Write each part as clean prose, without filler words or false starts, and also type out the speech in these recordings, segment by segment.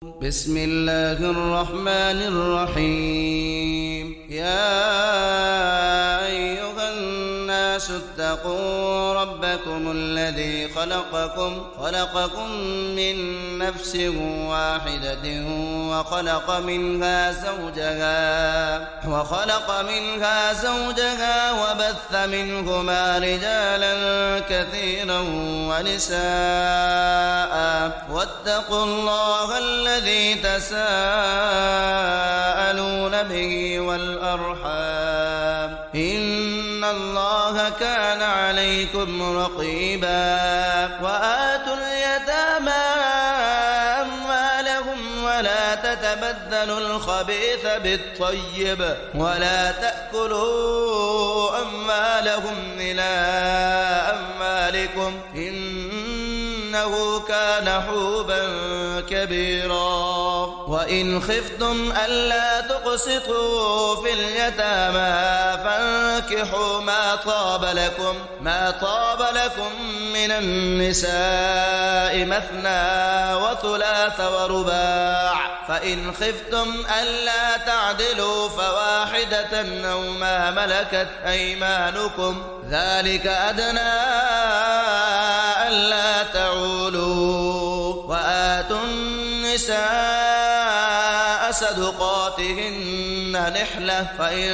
بسم الله الرحمن الرحيم. يا أيها الناس اتقوا ربكم الذي خلقكم من نفس واحدة وخلق منها زوجها وبث منهما رجالا كثيرا ونساء واتقوا الله الذي تساءلون به والأرحام إن الله كان عليكم رقيبا. وآتوا اليتامى أموالهم ولا تتبدلوا الخبيث بالطيب ولا تأكلوا أموالهم إلى أموالكم إنه كان حوبا كبيرا. وإن خفتم ألا تقسطوا في اليتامى فانكحوا ما طاب لكم من النساء مثنى وثلاث ورباع. فإن خفتم ألا تعدلوا فواحدة أو ما ملكت أيمانكم ذلك أدنى ألا تعولوا. وآتوا النساء صدقاتهن نحلة فإن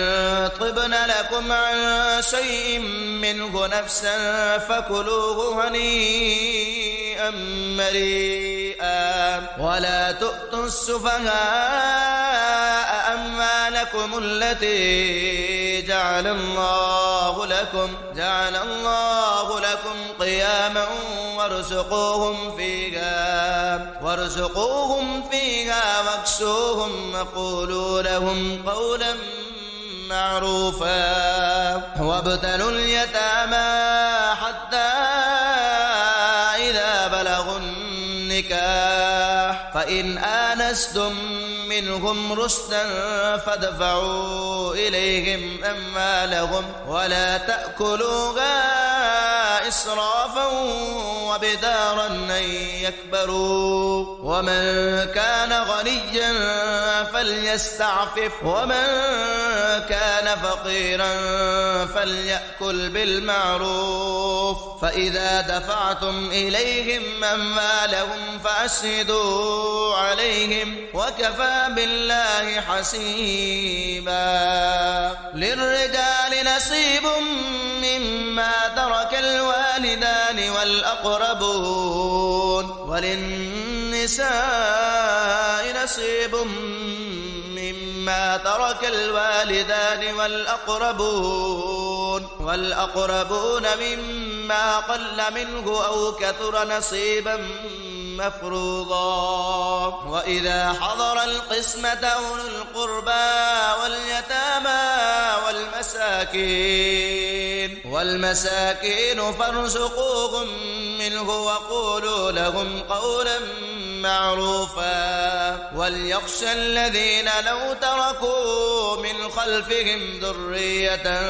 طبن لكم عن شيء منه نفسا فكلوه هنيئا مريئا. ولا تؤتوا السفهاء أموالكم التي جعل الله لكم قياما وارزقوهم فيها واكسوهم وقولوا لهم قولا معروفا. وابتلوا اليتامى حتى إذا بلغوا النكاح فإن آنستم منهم رشدا فادفعوا إليهم أموالهم ولا تأكلوها إسرافا وبدارا أن يكبروا. ومن كان غنيا فليستعفف ومن كان فقيرا فليأكل بالمعروف. فإذا دفعتم إليهم أموالهم فأشهدوا عليهم وكفى بالله حسيبا. للرجال نصيب مما ترك الوالدان والأقربون وللنساء نصيب مما ترك الوالدان والأقربون مما قل منه أو كثر نصيبا مفروضا. وإذا حضر القسمة أولو القربى واليتامى والمساكين فارزقوهم منه وقولوا لهم قولا معروفا. وليخشى الذين لو تركوا من خلفهم ذرية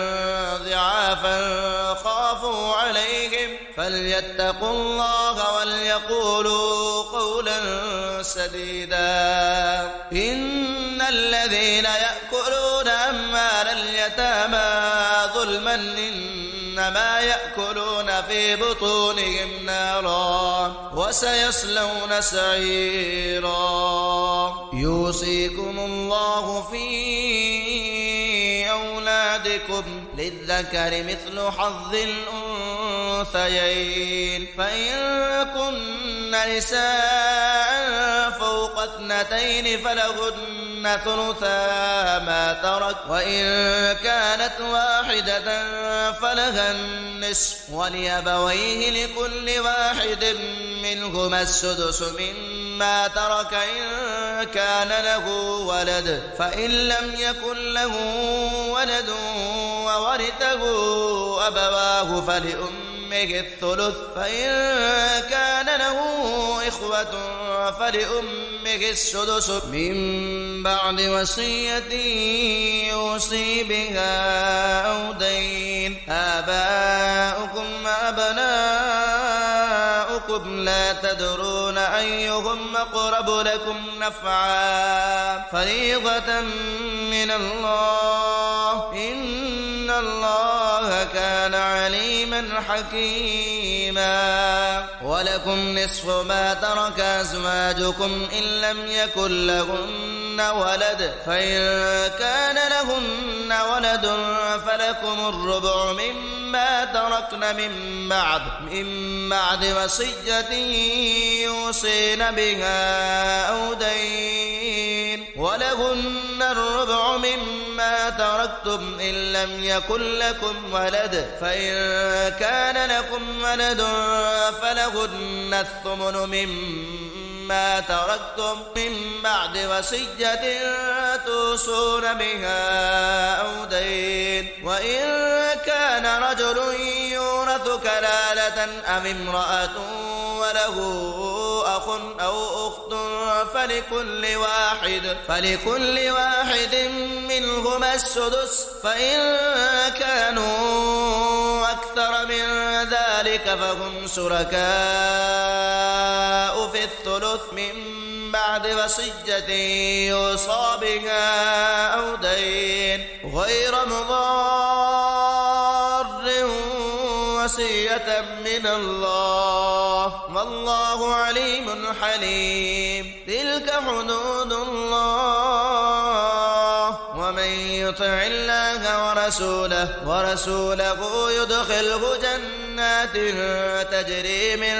ضعافا خافوا عليهم فليتقوا الله وليقولوا قولا سديدا. إن الذين يأكلون أموال اليتامى ظلما إنما يأكلون في بطونهم نارا وسيصلون سعيرا. يوصيكم الله في أولادكم للذكر مثل حظ الأنثيين فإن كن نساء فوق 2 فلهن ثلثا ما ترك وإن كانت واحدة فلها النصف ولأبويه لكل واحد منهما السدس مما ترك إن كان له ولد. فإن لم يكن له ولد وورثه أبواه فلأمه الثلث فإن كان له إخوة فلأمه السدس من بعد وصية يوصي بها أو دين. آباؤكم وأبناؤكم بعضكم لا تدرون أيهم أقرب لكم نفعا فريضة من الله إن الله كان عليما حكيما. ولكم نصف ما ترك أزواجكم إن لم يكن لهن ولد فإن كان لهن ولد فلكم الربع مما تركن من بعد وصية يوصين بها أو دين ولهن الربع مما تركتم إن لم يكن لكم ولد فإن كان لكم ولد فلهن الثمن مما تركتم من بعد وصية توصون بها أو دين وإن كان رجل يورث كلالة أم امرأة وله أخ أو أخت فلكل واحد منهما السدس فإن كانوا أكثر من ذلك فهم شركاء في الثلث من بعد وصية يوصى بها أو دين غير مضار وصية من الله والله عليم حليم. تلك حدود الله ومن يطع الله ورسوله يدخله جنات تجري من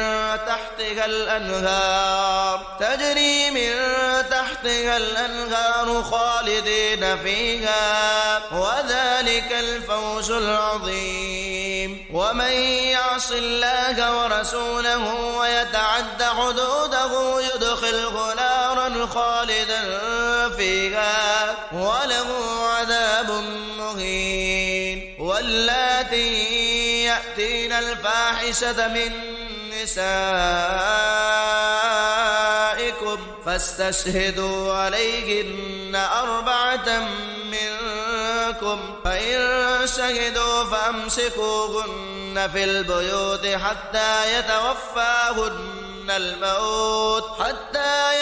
تحتها الأنهار خالدين فيها وذلك الفوز العظيم. ومن يعص الله ورسوله ويتعد حدوده يدخله نارا خالدا فيها وله عذاب مهين. واللاتي يأتين الفاحشة من نسائكم فاستشهدوا عليهن 4 منكم فإن شهدوا فأمسكوهن في البيوت حتى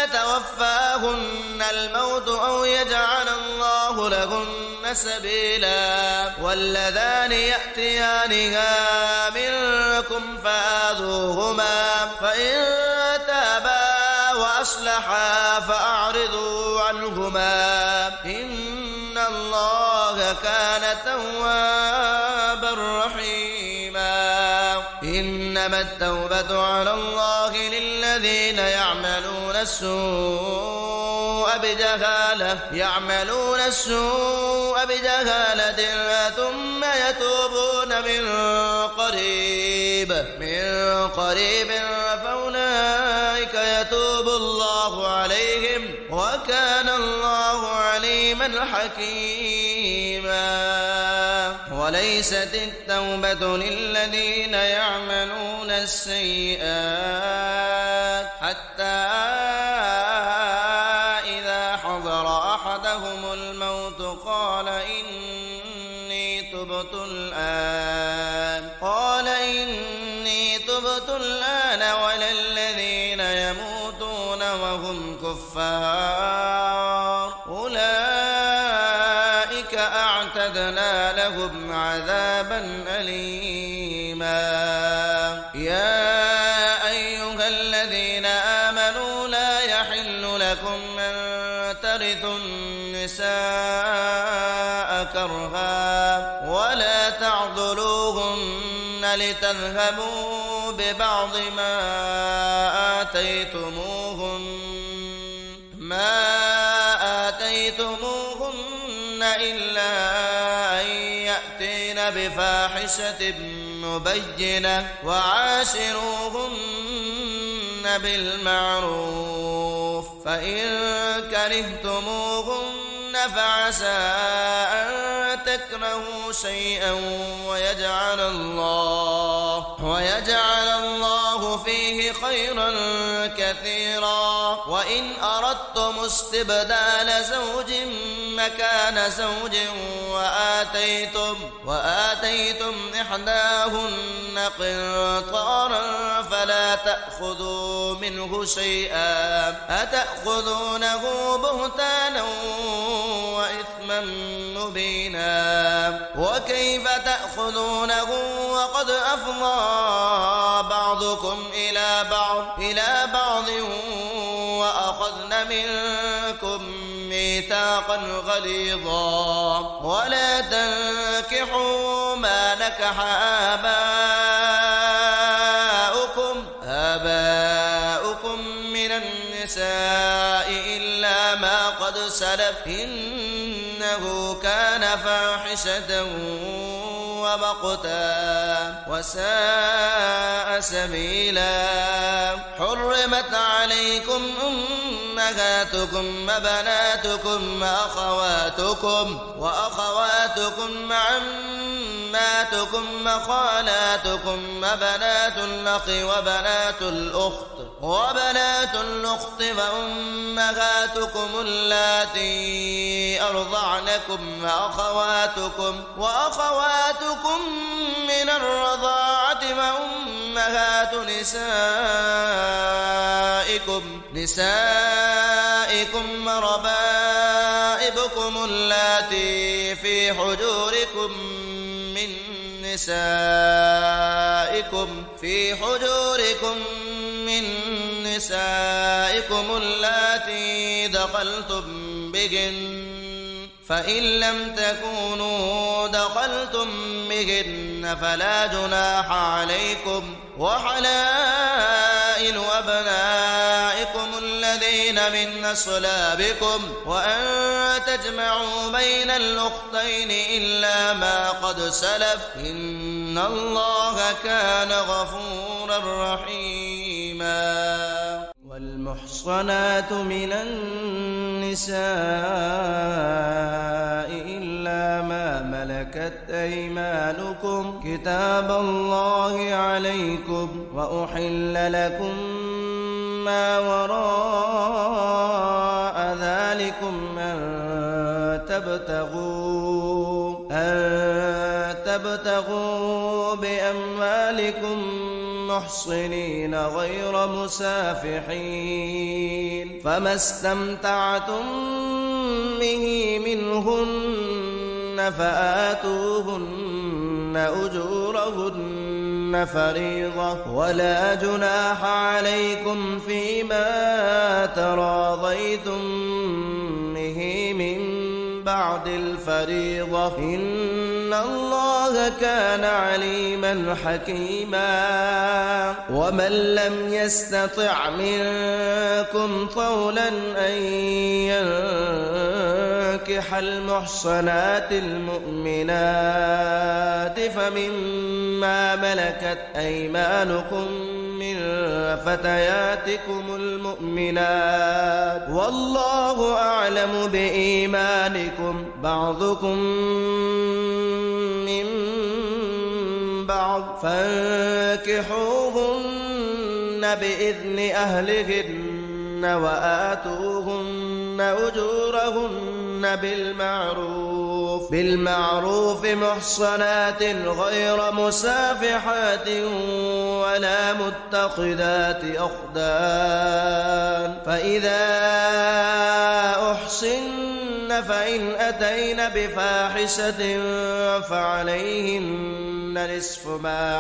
يتوفاهن الموت أو يجعل الله لهن سبيلا. واللذان يأتيانها منكم فآذوهما فإن تابا وأصلحا فأعرضوا عنهما إن الله كان توابا رحيما. إنما التوبة على الله للذين يعملون السوء بجهالة ثم يتوبون من قريب فأولئك يتوب الله عليهم وكان الله عليما حكيما. وليست التوبة للذين يعملون السيئات حتى إذا حضر أحدهم الموت قال إني تبت الآن ولا الذين يموتون وهم كفار أولئك أعتدنا لهم عذابا أليما. يا أيها الذين آمنوا لا يحل لكم أن ترثوا النساء كرها ولا تعضلوهن لتذهبوا ببعض ما آتيتموهن إلا أن يأتين بفاحشة مبينة وعاشروهن بالمعروف فإن كرهتموهن فعسى أن تكرهوا شيئا ويجعل الله فيه خيرا كثيرا. وإن أردتم استبدال زوج مكان زوج وآتيتم إحداهن قنطارا فلا تأخذوا منه شيئا أتأخذونه بهتانا وإثما مبينا. وكيف تأخذونه وقد أفضى بعضكم إلى بعض وأخذن منكم ميثاقا غليظا. ولا تنكحوا ما نكح آباؤكم من النساء إلا ما قد سلف إنه كان فاحشة ومقتا وساء سبيلا. حرمت عليكم أمهاتكم وبناتكم وأخواتكم عماتكم وخالاتكم وبنات الأخ وبنات الأخت وأمهاتكم اللاتي أرضعنكم وأخواتكم من الرضاعة وأمهات نسائكم وربائبكم اللاتي في حجوركم من نسائكم اللاتي دخلتم بهن فإن لم تكونوا دخلتم بهن فلا جناح عليكم. وحلائل أبنائكم الذين من أصلابكم وأن تجمعوا بين الأختين إلا ما قد سلف إن الله كان غفورا رحيما. والمحصنات من النساء إلا ما ملكت أيمانكم كتاب الله عليكم. وأحل لكم ما وراء ذلكم أن تبتغوا بأموالكم محصنين غير مسافحين. فما استمتعتم به منهن فآتوهن أجورهن فريضة. ولا جناح عليكم فيما تراضيتم به من بعد الفريضة إن الله كان عليما حكيما. ومن لم يستطع منكم طولا أن ينكح المحصنات المؤمنات فمما ملكت أيمانكم من فتياتكم المؤمنات والله أعلم بإيمانكم بعضكم من بعض. فانكحوهن بإذن أهلهن وآتوهن أجورهن بالمعروف محصنات غير مسافحات ولا متخذات أخدان. فإذا أحصن فإن أتين بفاحشة فعليهن نصف ما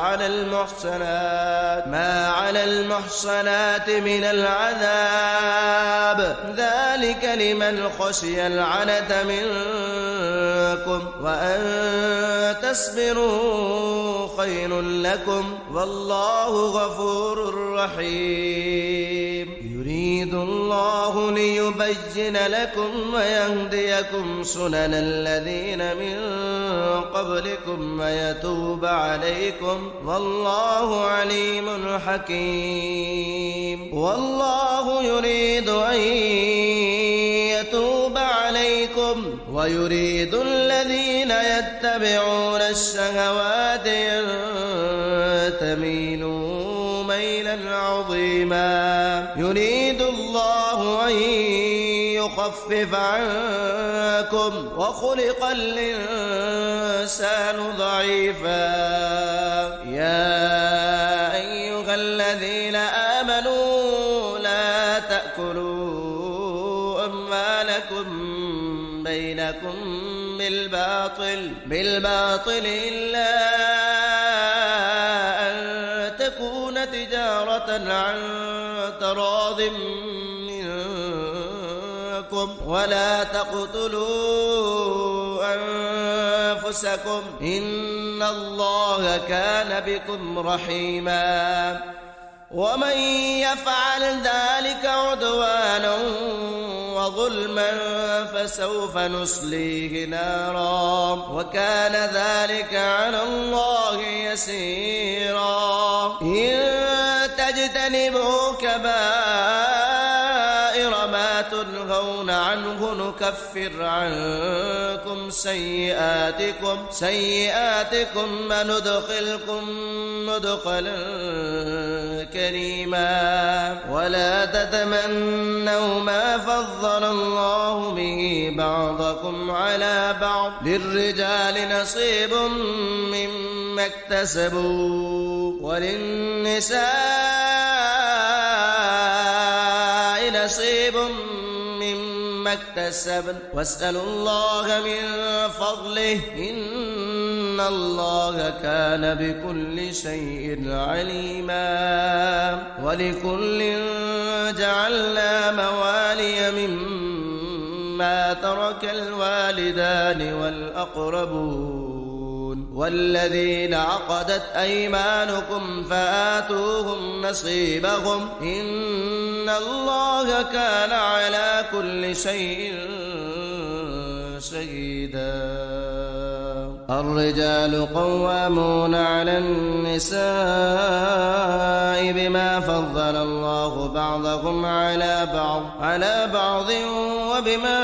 على المحصنات من العذاب ذلك لمن خشي العنة منكم وأن تصبروا خير لكم والله غفور رحيم. يريد الله ليبين لكم ويهديكم سنن الذين من قبلكم ويتوب عليكم والله عليم حكيم. والله يريد أن يتوب عليكم بكم ويريد الذين يتبعون الشهوات أن تميلوا ميلا عظيما يريد الله أن يخفف عنكم وخلق الإنسان ضعيفا يا أيها الذين آمنوا لا تأكلوا أموالكم بينكم بالباطل إلا أن تكون تجارة عن تراض منكم ولا تقتلوا أنفسكم إن الله كان بكم رحيما ومن يفعل ذلك عدوانا وظلما فسوف نصليه نارا وكان ذلك على الله يسيرا إن تجتنبوا كبائر ما تنهون عنه نكفر عنكم سيئاتكم وندخلكم مدخلا كريما ولا تتمنوا ما فضل الله به بعضكم على بعض للرجال نصيب مما اكتسبوا وللنساء نصيب مما اكتسبن واسألوا الله من فضله إن الله كان بكل شيء عليما ولكل جعلنا موالي مما ترك الوالدان والأقربون والذين عقدت أيمانكم فآتوهم نصيبهم إن الله كان على كل شيء شهيدا الرجال قوامون على النساء بما فضل الله بعضهم على بعض وبما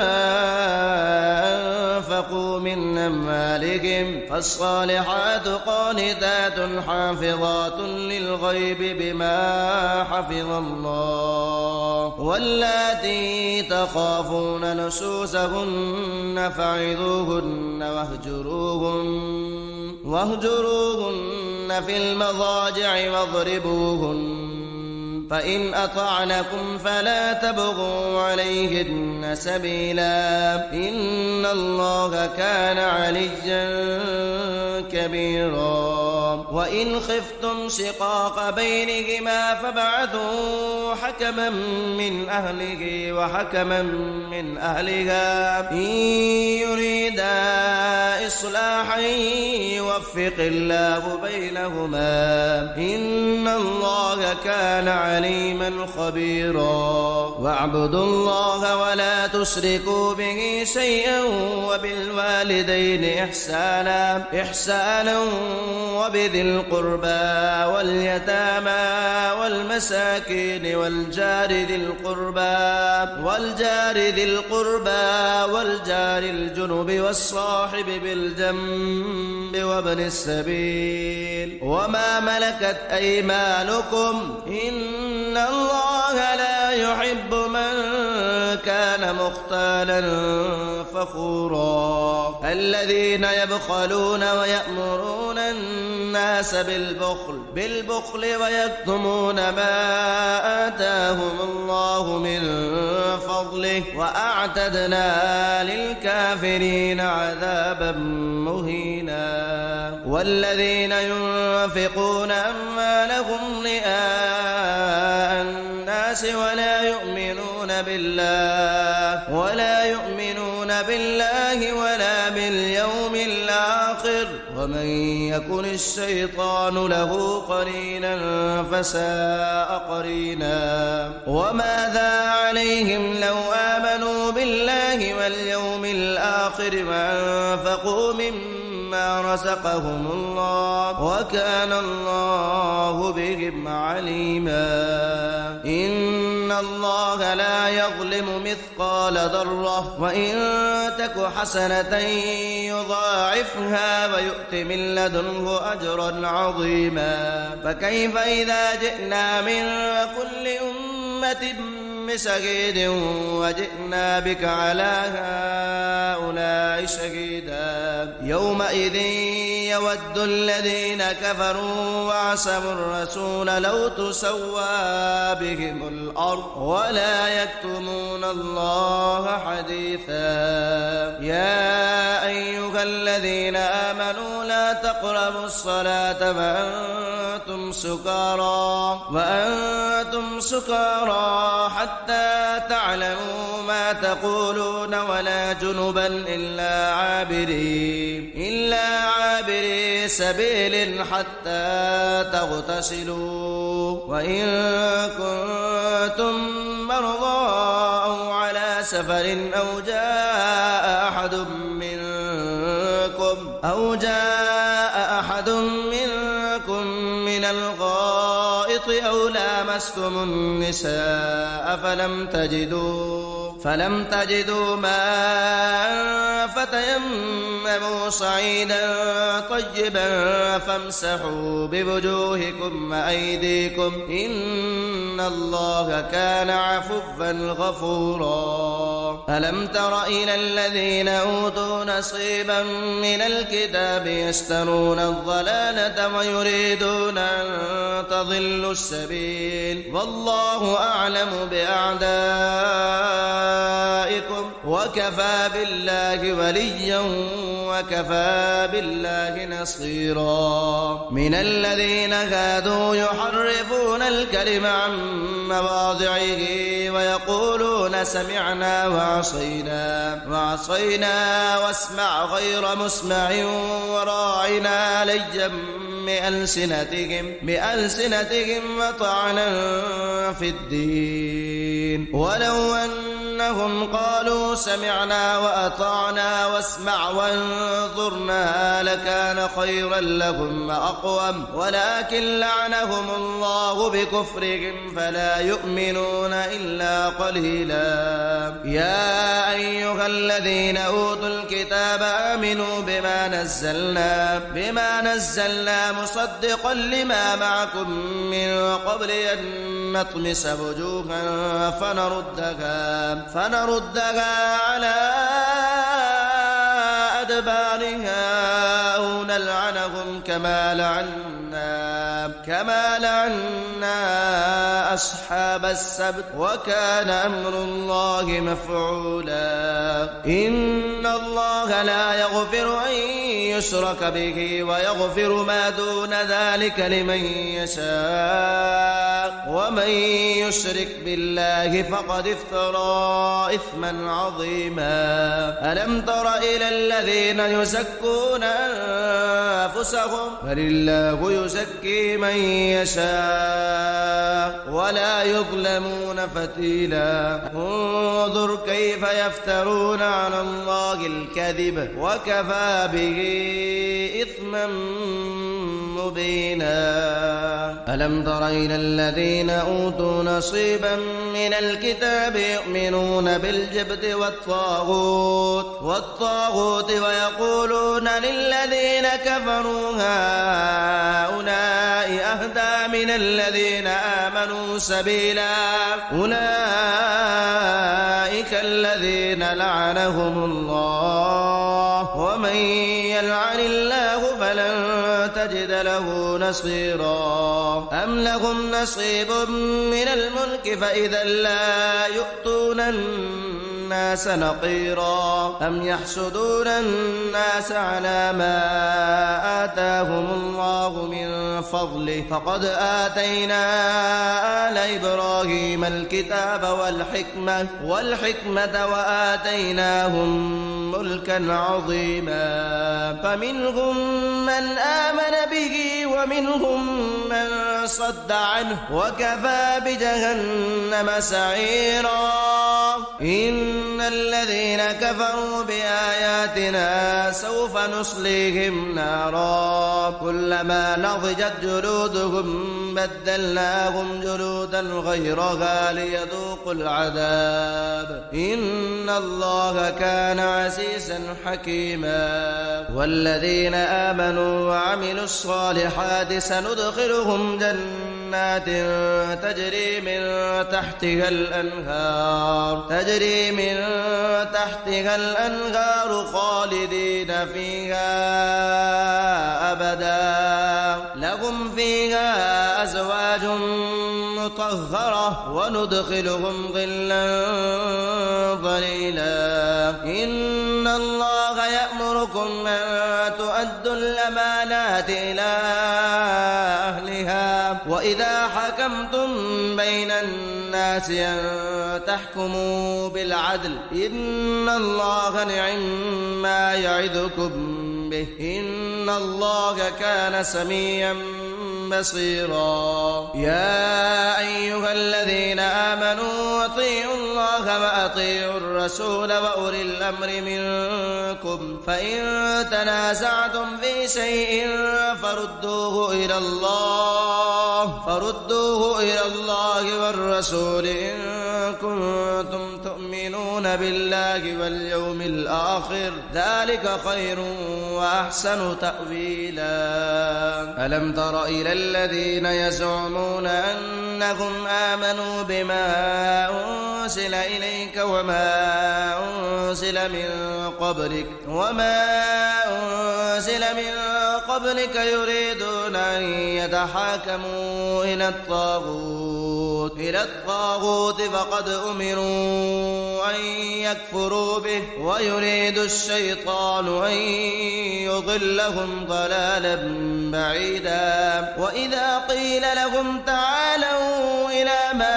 أنفقوا من أموالهم فالصالحات قانتات حافظات للغيب بما حفظ الله واللاتي تخافون نشوزهن فعظوهن واهجروهن في المضاجع واضربوهن فإن أطعنكم فلا تبغوا عليهن سبيلا إن الله كان عليا كبيرا وإن خفتم شقاق بينهما فابعثوا حكما من أهله وحكما من أهلها إن يريدا إصلاحا يوفق الله بينهما إن الله كان عليما خبيرا واعبدوا الله ولا تشركوا به شيئا وبالوالدين إحسانا وبذي القربى واليتامى والمساكين والجار ذي القربى والجار الجنب والصاحب بالجنب وابن السبيل وما ملكت أيمانكم إن الله لا يحب من كان مختالا فخورا الذين يبخلون ويأمرون الناس بالبخل ويكتمون ما آتاهم الله من فضله وأعتدنا للكافرين عذابا مهينا والذين ينفقون أموالهم رئاء الناس ولا يؤمنون بالله ولا باليوم الآخر ومن يكن الشيطان له قرينا فساء قرينا وماذا عليهم لو آمنوا بالله واليوم الآخر وأنفقوا مما رزقهم الله وكان الله بهم عليما إن الله لا يظلم مثقال ذرة وإن تك حسنة يضاعفها ويؤت من لدنه أجرا عظيما فكيف إذا جئنا من كل أمة بشهيد وجئنا بك على هؤلاء شهيدا يومئذ يود الذين كفروا وعصوا الرسول لو تسوى بهم الأرض ولا يكتمون الله حديثا يا أيها الذين آمنوا لا تقربوا الصلاة وأنتم سكارى حتى تعلموا ما تقولون ولا جنبا إلا عابري سبيل حتى تغتسلوا وإن كنتم مرضى أو على سفر أو جاء أحد منكم من الغائط أو لامستم النساء فلم تجدوا ماء فتيمموا صعيدا طيبا فامسحوا بوجوهكم وأيديكم إن الله كان عفوا غفورا ألم تر إلى الذين أوتوا نصيبا من الكتاب يشترون الضلالة ويريدون أن تضلوا السبيل والله أعلم بأعدائكم وكفى بالله وليا وكفى بالله نصيرا من الذين هادوا يحرفون الكلم عن مواضعه ويقولون سمعنا وعصينا واسمع غير مسمع وراعنا ليا بألسنتهم وطعنا في الدين ولو أنهم قالوا سمعنا وأطعنا واسمع وانظرنا لكان خيرا لهم وأقوم ولكن لعنهم الله بكفرهم فلا يؤمنون إلا قليلا يا أيها الذين أوتوا الكتاب آمنوا بما نزلنا مصدقا لما معكم من قبل أن نطمس وجوها فنردها على أدبارها أو نلعنهم كما لعنا أصحاب السبت وكان أمر الله مفعولا إن الله لا يغفر أن يشرك به ويغفر ما دون ذلك لمن يشاء ومن يشرك بالله فقد افترى إثما عظيما ألم تر إلى الذين يزكون أنفسهم بل الله يزكي من يشاء ولا يظلمون فتيلا انظر كيف يفترون على الله الكذب وكفى به إثما مبينا ألم تر إلى الذين أوتوا نصيبا من الكتاب يؤمنون بالجبت والطاغوت ويقولون للذين كفروا هؤلاء أهدى من الذين آمنوا سبيلا أولئك الذين لعنهم الله ومن يلعن الله فلن تجد له نصيرا أم لهم نصيب من الملك فإذا لا يؤتون الناس نقيرا أم يحسدون الناس على ما آتاهم الله من فضله فقد آتينا آل إبراهيم الكتاب والحكمة وآتيناهم ملكا عظيما فمنهم من آمن به ومنهم من صد عنه وكفى بجهنم سعيرا إن الذين كفروا بآياتنا سوف نصليهم نارا كلما نضجت جلودهم بدلناهم جلودا غيرها ليذوقوا العذاب إن الله كان عزيزا حكيما والذين آمنوا وعملوا الصالحات سندخلهم جنات تجري من تحتها الأنهار خالدين فيها أبدا لهم فيها أزواج مطهرة وندخلهم ظلا ظليلا إن الله يأمركم أن تؤدوا الأمانات إلى أهلها وإذا حكمتم بين الناس أن تحكموا بالعدل إن الله نعما يعظكم به إن الله كان سميعا بصيرا يا أيها الذين آمنوا أطيعوا الله وأطيعوا الرسول وأولي الأمر منكم فإن تنازعتم في شيء فردوه إلى الله والرسول إن كنتم تؤمنون بالله واليوم الآخر ذلك خير وأحسن تأويلا ألم تر إلى الذين يزعمون أنهم آمنوا بما أنزل إليك وما أنزل من قبلك يريدون أن يتحاكموا إلى الطاغوت فقد أمروا أن يكفروا به ويريد الشيطان أن يضلهم ضلالا بعيدا وإذا قيل لهم تعالوا إلى ما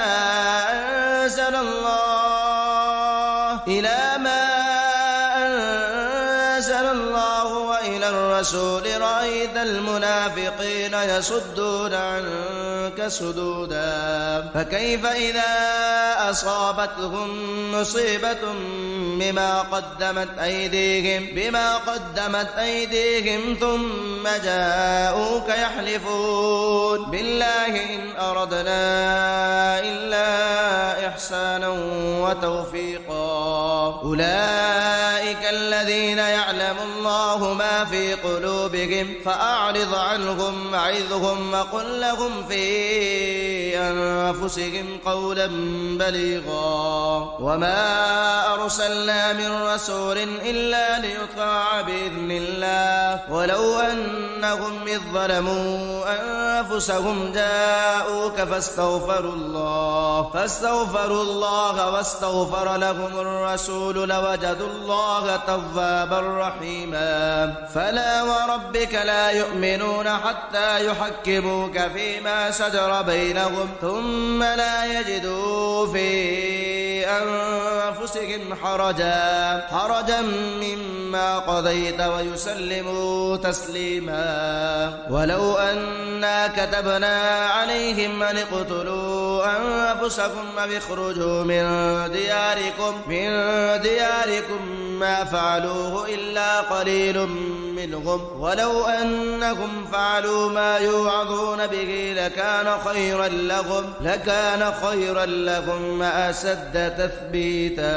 أنزل الله وإلى الرسول رأيت المنافقين يصدون عنك صدودا فكيف إذا أصابتهم مصيبة بما قدمت أيديهم ثم جاءوك يحلفون بالله إن أردنا إلا إحسانا وتوفيقا أولئك الذين يعلم الله ما في قلوبهم فأعرض عنهم وعظهم وقل لهم في أنفسهم قولا بليغا وما أرسلنا من رسول إلا ليطاع بإذن الله ولو أنهم إذ ظلموا أنفسهم جاءوك فاستغفروا الله واستغفر لهم الرسول لوجدوا الله توابا رحيما فلا وربك لا يؤمنون حتى يحكموك فيما شجر بينهم ثم لا يجدوا في أنفسهم حرجا مما قضيت ويسلموا تسليما ولو أنا كتبنا عليهم أن اقتلوا أنفسكم أو اخرجوا من دياركم ما فعلوه إلا قليل منهم ولو أنهم فعلوا ما يوعظون به لكان خيرا لهم وأشد تثبيتا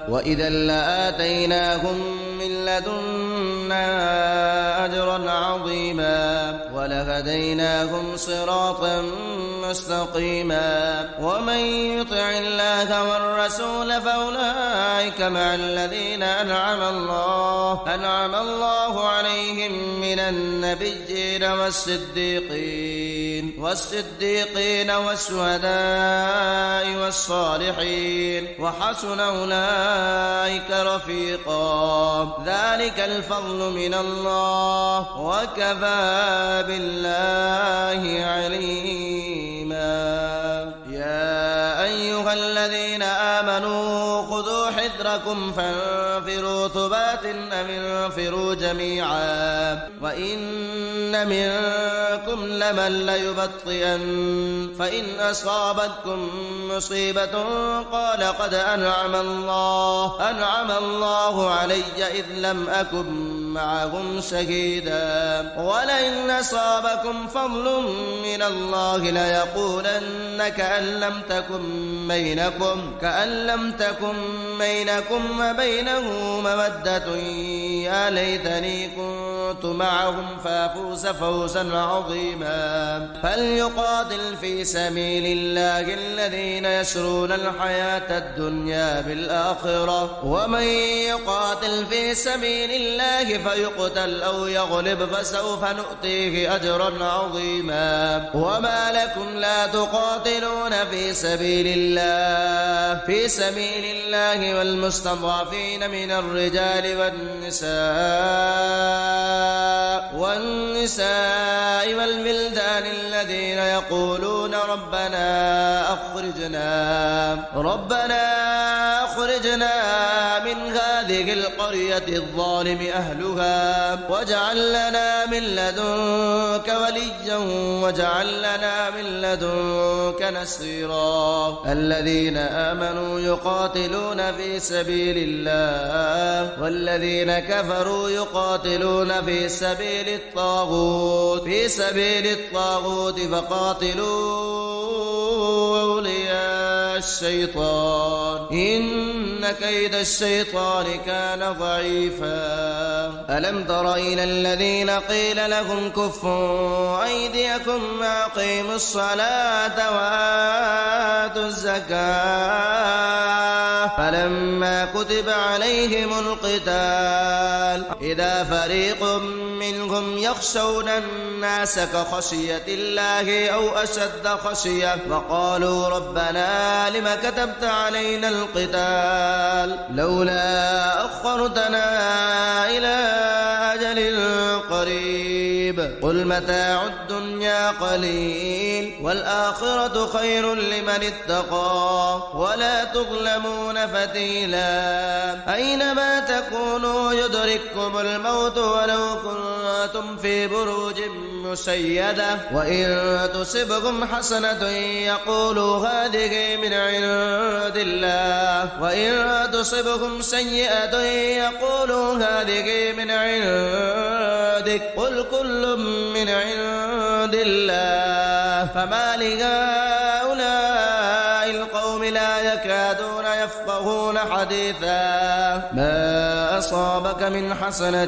وإذا لآتيناهم من لدنا أجرا عظيما ولهديناهم صراطا مستقيما ومن يطع الله والرسول فأولئك مع الذين أنعم الله عليهم من النبيين والصديقين والشهداء والصالحين وحسن أولئك رفيقا ذلك الفضل من الله وكفى بالله عليما يا أيها الذين آمنوا خذوا حذركم رزقكم فانفروا ثبات أم انفروا جميعا وإن منكم لمن ليبطئن فإن أصابتكم مصيبة قال قد أنعم الله علي إذ لم أكن معهم شهيدا ولئن أصابكم فضل من الله ليقولن كأن لم تكن بينكم وبينه مودة يا ليتني كنت معهم فافوز فوزا عظيما فليقاتل في سبيل الله الذين يشرون الحياة الدنيا بالآخرة ومن يقاتل في سبيل الله فيقتل أو يغلب فسوف نؤتيه أجرا عظيما وما لكم لا تقاتلون في سبيل الله والمستضعفين من الرجال والنساء والولدان الذين يقولون ربنا أخرجنا من هذه القرية الظالم أهلها واجعل لنا من لدنك وليا واجعل لنا من لدنك نصيرا الذين آمنوا يقاتلون في سبيل الله والذين كفروا يقاتلون في سبيل الطاغوت فقاتلوا أولياء الشيطان إن كيد الشيطان كان ضعيفا ألم تر إلى الذين قيل لهم كفوا أيديكم وأقيموا الصلاة وآتوا الزكاة فلما كتب عليهم القتال إذا فريق منهم يخشون الناس كخشية الله أو أشد خشية وقالوا ربنا لم كتبت علينا القتال لولا أخرتنا إلى أجل قريب قل متاع الدنيا قليل والآخرة خير لمن اتقى ولا تظلمون فتيلا أينما تكونوا يدرككم الموت ولو كنتم في بروج مشيدة وإن تصبكم حسنة يقولوا هذه من عند الله وإن تصبكم سيئة يقولوا هذه من عندك قل كل من عند الله فما لهؤلاء القوم لا يكادون يفقهون حديثا ما أصابك من حسنة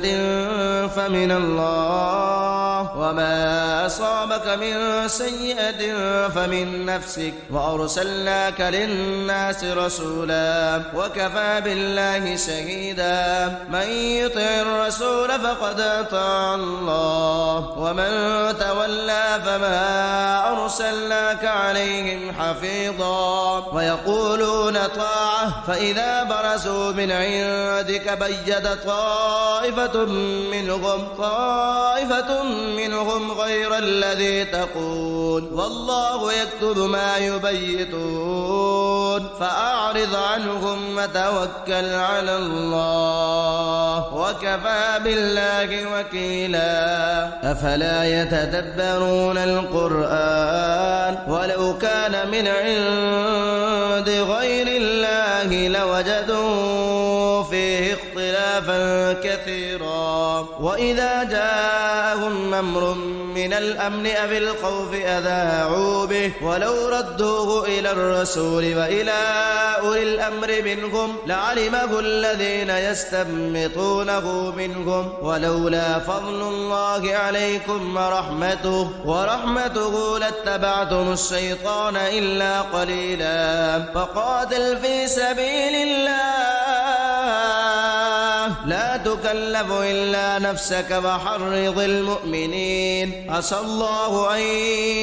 فمن الله وما أصابك من سيئة فمن نفسك وأرسلناك للناس رسولا وكفى بالله شهيدا من يطع الرسول فقد أطاع الله ومن تولى فما أرسلناك عليهم حفيظا ويقولون طاعة فإذا برزوا من عندك بيد طائفة منهم غير الذي تقول والله يكتب ما يبيتون فأعرض عنهم وتوكل على الله وكفى بالله وكيلا أفلا يتدبرون القرآن ولو كان من عند غير الله لوجدوا فيه اختلافا كثيرا وإذا جاءهم أمر من الأمن أو الخوف أذاعوا به ولو ردوه إلى الرسول وإلى أولي الأمر منهم لعلمه الذين يستنبطونه منهم ولولا فضل الله عليكم ورحمته لاتبعتم الشيطان إلا قليلا فقاتل في سبيل الله لا لا تكلف إلا نفسك وحرض المؤمنين عسى الله أن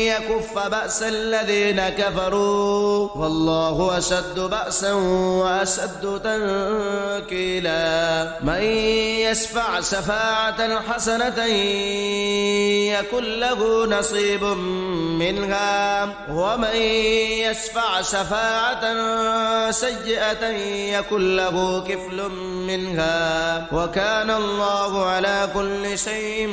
يكف بأس الذين كفروا والله أشد بأسا وأشد تنكيلا من يشفع شفاعة حسنة يكن له نصيب منها ومن يشفع شفاعة سيئة يكن له كفل منها وكان الله على كل شيء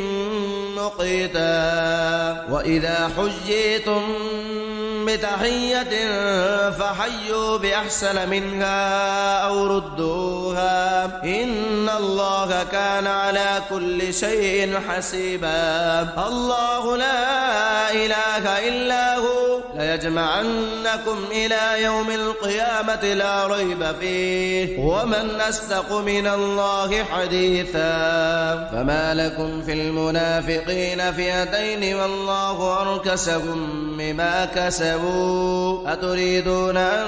مقيتا وإذا حييتم بتحية فحيوا بأحسن منها أو ردوها إن الله كان على كل شيء حسيبا الله لا إله إلا هو ليجمعنكم إلى يوم القيامة لا ريب فيه ومن أصدق من الله حديثا فما لكم في المنافقين فئتين والله أركسهم بما كسبوا أتريدون أن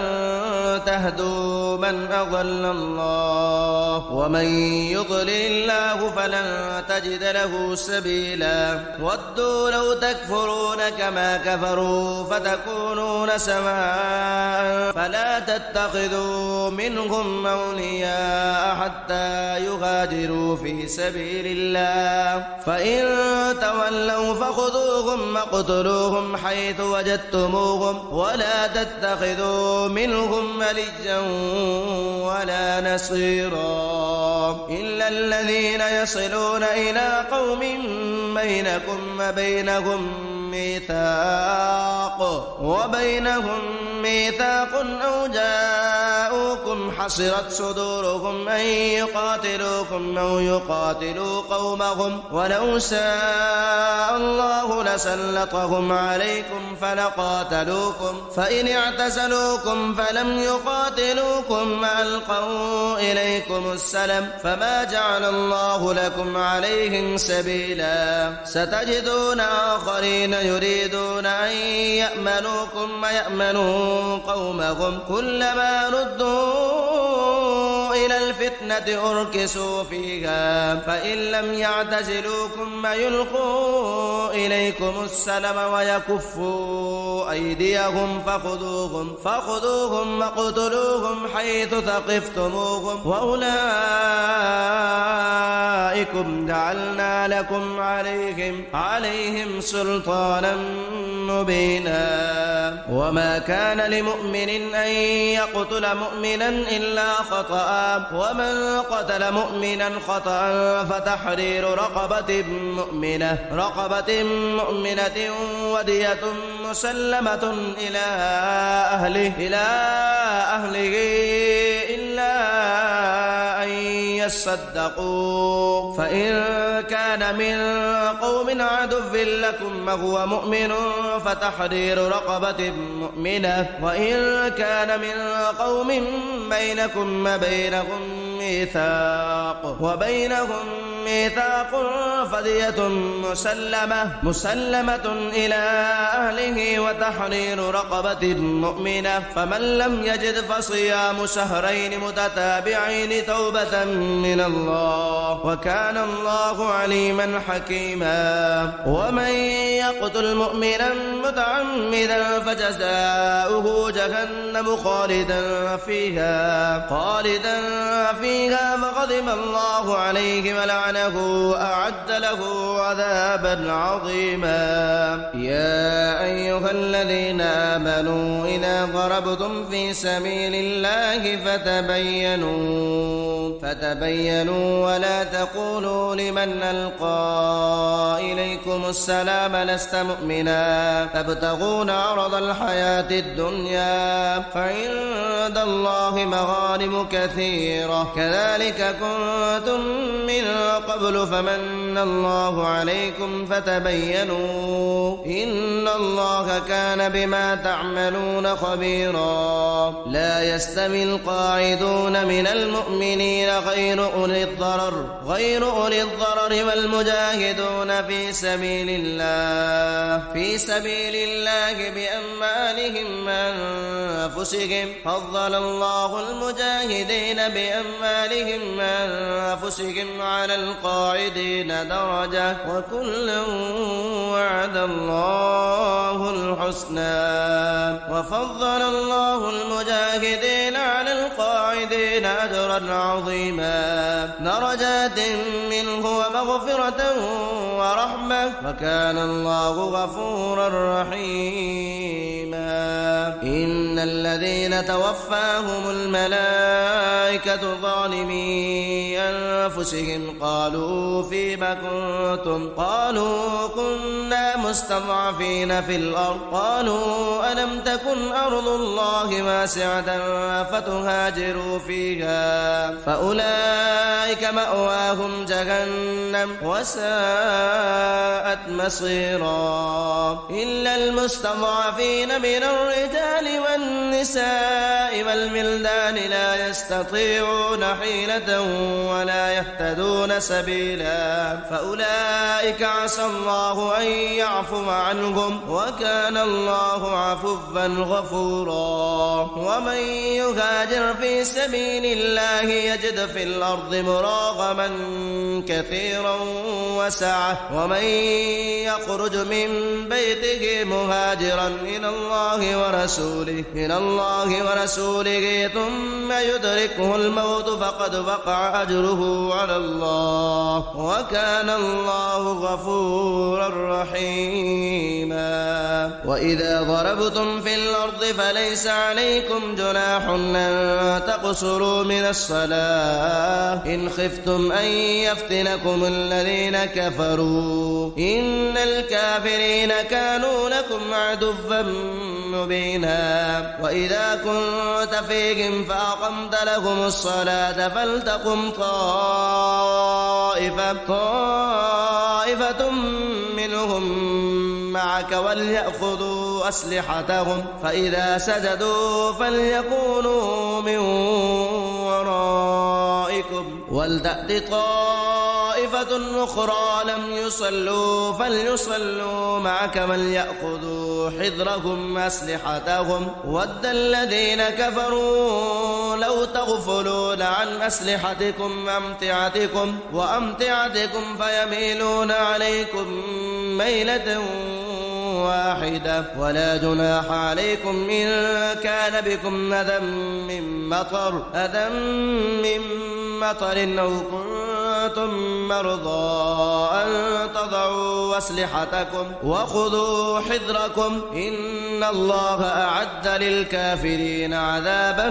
تهدوا من أضل الله ومن يضلل الله فلن تجد له سبيلا ودوا لو تكفرون كما كفروا فتكونون سواء فلا تتخذوا منهم أولياء حتى يهاجروا في سبيل الله فإن تولوا فخذوهم واقتلوهم حيث وجدتموهم ولا تتخذوا منهم وليا ولا نصيرا إلا الذين يصلون إلى قوم بينكم وبينهم ميثاق أو جاءوكم حصرت صدورهم أن يقاتلوكم أو يقاتلوا قومهم ولو شاء الله لسلطهم عليكم فلقاتلوكم فإن اعتزلوكم فلم يقاتلوكم وألقوا إليكم السلم فما جعل الله لكم عليهم سبيلا ستجدون آخرين يريدون أن يأمنوكم ويأمنوا قومهم كلما ردوا إلى الفتنة أركسوا فيها فإن لم يعتزلوكم ويلقوا إليكم السلم ويكفوا أيديهم فخذوهم وقتلوهم حيث ثقفتموهم وأولئكم جعلنا لكم عليهم سلطانا مبينا وما كان لمؤمن أن يقتل مؤمنا إلا خطأ ومن قتل مؤمنا خطأ فتحرير رقبة مؤمنة ودية مسلمة إلى أهله إلا أن يصدقوا فإن كان من قوم عدو لكم وهو مؤمن فتحرير رقبة مؤمنة وإن كان من قوم بينكم وبينهم ميثاق فدية مسلمة إلى أهله وتحرير رقبة مؤمنة فمن لم يجد فصيام شهرين متتابعين توبة من الله وكان الله عليما حكيما ومن يقتل مؤمنا متعمدا فجزاؤه جهنم خالدا فيها فغضب الله عليه ولعنه أعد له عذابا عظيما يا أيها الذين آمنوا إذا ضربتم في سبيل الله فتبينوا ولا تقولوا لمن ألقى إليكم السلام لست مؤمنا تبتغون عرض الحياة الدنيا فعند الله مغانم كثيرة كذلك كنتم من قبل فمن الله عليكم فتبينوا إن الله كان بما تعملون خبيرا لا يستوي القاعدون من المؤمنين غير أولي الضرر والمجاهدون في سبيل الله بأموالهم وأنفسهم. فضل الله المجاهدين بأموالهم وأنفسهم على القاعدين درجة وكلا وعد الله الحسنى. وفضل الله المجاهدين على القاعدين أجرا عظيما درجات منه ومغفرة ورحمة وكان الله غفورا رحيما. إن الذين توفاهم الملائكة ظالمي أنفسهم قالوا فيما كنتم قالوا كنا مستضعفين في الأرض قالوا ألم تكن أرض الله واسعة فتهاجروا فيها فأولئك مأواهم جهنم وساءت مصيرا. إلا المستضعفين من الرجال والنساء والولدان لا يستطيعون حيلة ولا يهتدون سبيلا فأولئك عسى الله أن يعفو عنهم وكان الله عفوا غفورا. ومن يهاجر في سبيل الله يجد في الأرض مراغما كثيرا وسعة ومن يخرج من بيته مهاجرا إلى الله ورسوله ثم يدركه الموت فقد وقع أجره على الله وكان الله غفورا رحيما. وإذا ضربتم في الأرض فليس عليكم جناح أن تقصروا من الصلاة إن خفتم أن يفتنكم الذين كفروا إن الكافرين كانوا لكم عدوا مبينا. وإذا كنت فيهم فأقمت لهم الصلاة فلتقم طائفة منهم معك وليأخذوا أسلحتهم فإذا سجدوا فليكونوا من ورائكم ولتأت طائفة أخرى لم يصلوا فليصلوا معك وليأخذوا حذرهم أسلحتهم ود الذين كفروا لو تغفلون عن أسلحتكم وأمتعتكم فيميلون عليكم ميلة واحدة ولا جناح عليكم إن كان بكم أذى من مطر أو كنتم مرضى أن تضعوا أسلحتكم وخذوا حذركم إن الله أعد للكافرين عذابا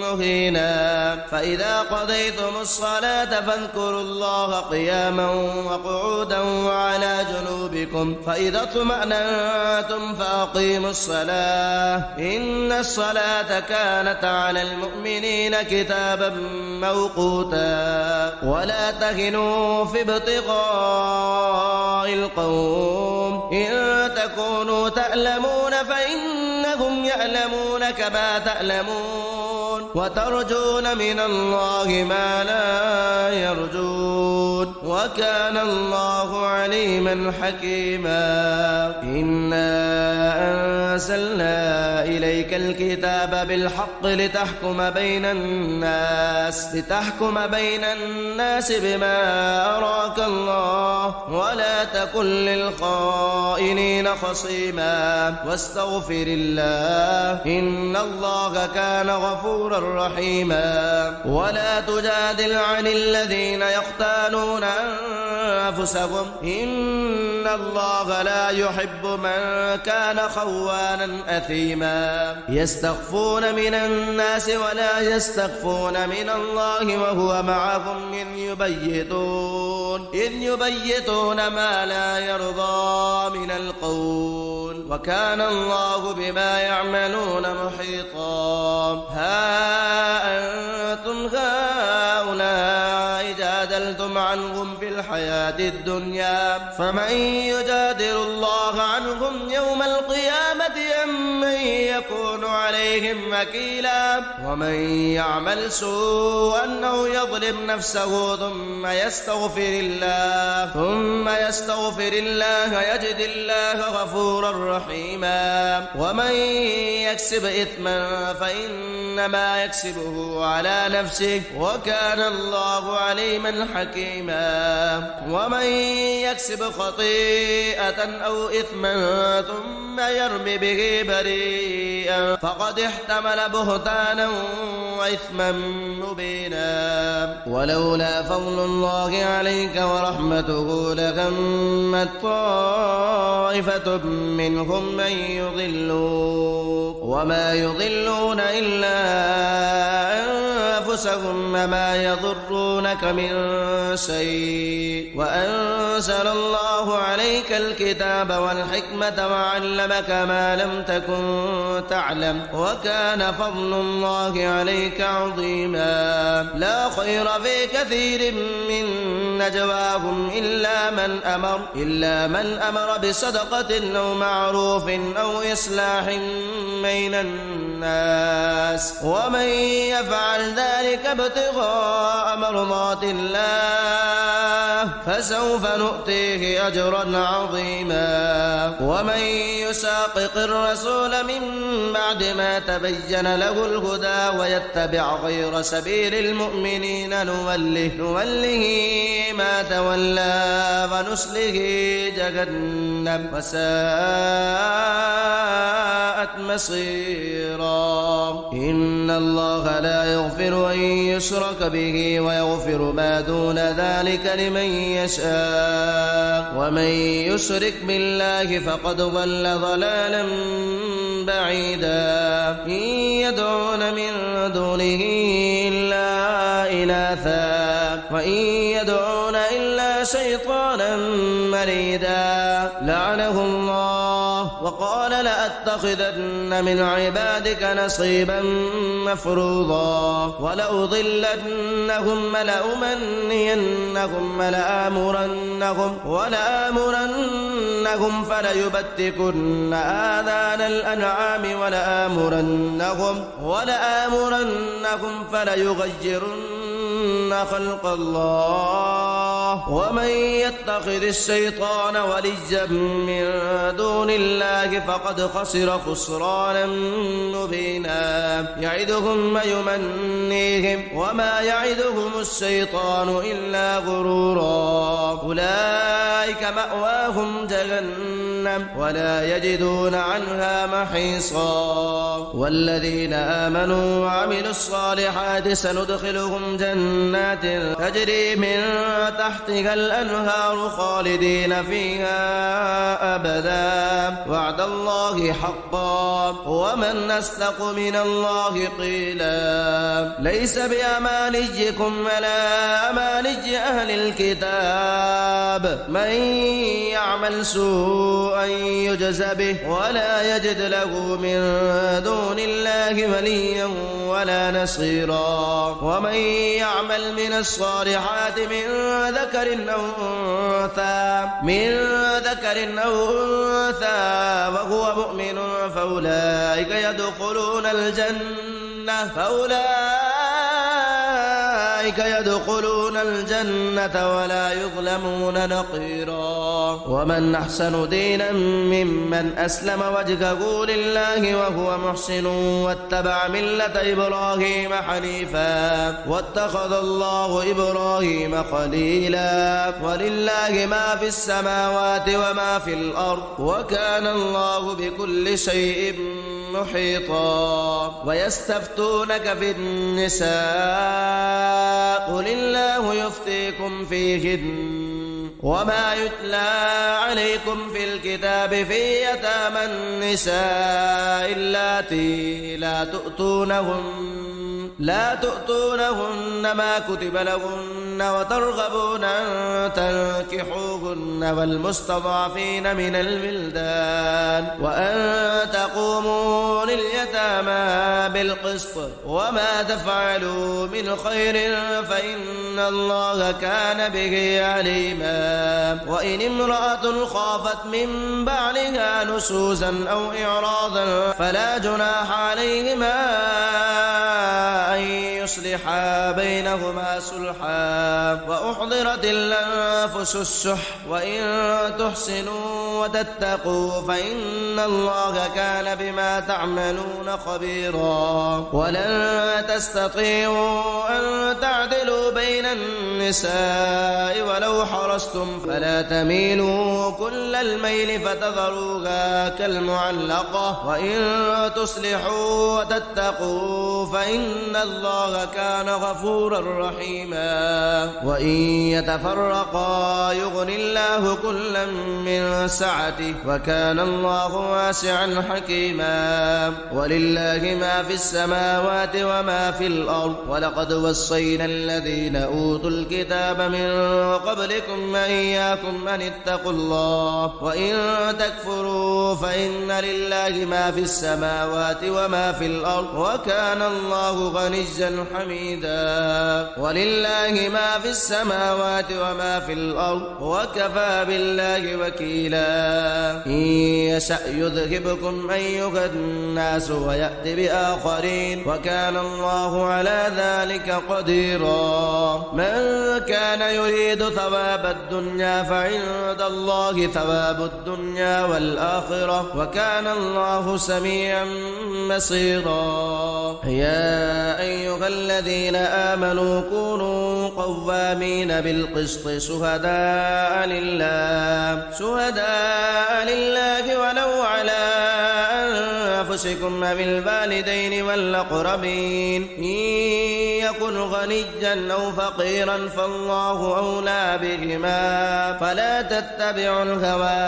مهينا. فإذا قضيتم الصلاة فاذكروا الله قياما وقعودا وعلى جنوبكم فإذا اطمأننتم فأقيموا الصلاة إن الصلاة كانت على المؤمنين كتابا موقوتا. ولا تهنوا في ابتغاء القوم إن تكونوا تألمون فإنهم يألمون كما تألمون وترجون من الله ما لا يرجون وكان الله عليما حكيما. إنا أنزلنا إليك الكتاب بالحق لتحكم بين الناس بما أراك الله ولا تكن للخائنين خصيما واستغفر الله إن الله كان غفورا رحيما. ولا تجادل عن الذين يختانون أنفسهم إن الله لا يحب من كان خوانا أثيما. يستخفون من الناس ولا يستخفون من الله وهو معهم إذ يبيتون ما لا يرضى من القول وكان الله بما يعملون محيطا. ها أنتم هؤلاء جادلتم عنهم في الحياة الدنيا فمن يجادل الله عنهم يوم القيامة أم من يكون عليهم وكيلا. ومن يعمل سوءا أو يظلم نفسه ثم يستغفر الله يجد الله غفورا رحيما. ومن يكسب إثما فإنما يكسبه على نفسه وكان الله عليما حكيما. ومن يكسب خطيئة أو إثما ثم يرم به بريئا فقد احتمل بهتانا وإثما مبينا. ولولا فضل الله عليك ورحمته لهمت طائفة منهم من يضلوك وما يضلون إلا أنفسهم وما يضرونك من شيء وأنزل الله عليك الكتاب والحكمة وعلمك ما لم تكن تعلم وكان فضل الله عليك عظيما. لا خير في كثير من نجواهم إلا من أمر بصدقة أو معروف أو إصلاح بين الناس ومن يفعل ذلك ابتغاء مرضات الله فسوف نؤتيه أجرا عظيما. ومن يشاقق الرسول من بعد ما تبين له الهدى ويتبع غير سبيل المؤمنين نوله ما تولى ونصله جهنم وساءت مصيرا. إن الله لا يغفر أن يشرك به ويغفر ما دون ذلك لمن يشاء ومن يشرك بالله فقد ضل ضلالا بعيدا. إن يدعون من دونه إلا إناثا وإن يدعون إلا شيطانا مريدا لعنه الله وقال لأتخذن من عبادك نصيبا مفروضا ولأضلنهم ولأمنينهم ولآمرنهم فليبتكن آذان الأنعام ولآمرنهم فليغيرن خلق الله. ومن يتخذ الشيطان وليا من دون الله فقد خسر خسرانا مبينا. يعدهم ويمنيهم وما يعدهم الشيطان إلا غرورا. أولئك مأواهم جهنم ولا يجدون عنها محيصا. والذين آمنوا وعملوا الصالحات سندخلهم جنات تجري من تحتها الأنهار خالدين فيها أبدا وعد الله حقا ومن أصدق من الله قيلا. ليس بأمانيكم ولا أماني أهل الكتاب من يعمل سوءا يجز به ولا يجد له من دون الله وليا ولا نصيرا. ومن يعمل من الصالحات من ذكر أو أنثى وهو مؤمن فأولئك يدخلون الجنة ولا يظلمون نقيرا. ومن أحسن دينا ممن أسلم وجهه لله وهو محسن واتبع ملة إبراهيم حنيفا واتخذ الله إبراهيم خليلا. ولله ما في السماوات وما في الأرض وكان الله بكل شيء محيطا. ويستفتونك في النساء قل الله يفتيكم فيهن وما يتلى عليكم في الكتاب في يتامى النساء اللاتي لا تؤتونهن ما كتب لهن وترغبون أن تنكحوهن والمستضعفين من الولدان وأن تقوموا لليتامى بالقسط وما تفعلوا من خير فإن الله كان به عليما. وإن امرأة خافت من بعلها نشوزا أو إعراضا فلا جناح عليهما أن يصلحا بينهما صلحا وأحضرت الأنفس الشح وإن تحسنوا وتتقوا فإن الله كان بما تعملون خبيرا ولن تستطيعوا أن تعدلوا بين النساء ولو حرصتم فلا تميلوا كل الميل فتذروها كالمعلقة وإن تصلحوا وتتقوا فإن الله كان غفورا رحيما وإن يتفرقا يغني الله كلا من سعته وكان الله واسعا حكيما ولله ما في السماوات وما في الأرض ولقد وصينا الذين أوتوا الكتاب من قبلكم وإياكم أن اتقوا الله وإن تكفروا فإن لله ما في السماوات وما في الأرض وكان الله غنيا حميدا ولله ما في السماوات وما في الأرض وكفى بالله وكيلا إن يشأ يذهبكم أيها الناس ويأتي بآخرين وكان الله على ذلك قديرا من كان يريد ثواب الدنيا فعند الله ثواب الدنيا والآخرة وكان الله سميعا بصيرا يا أيها الذين آمنوا كونوا قوامين بالقسط شهداء لله ولو على أنفسكم بالوالدين والأقربين إن يكن غنيا أو فقيرا فالله أولى بهما فلا تتبعوا الهوى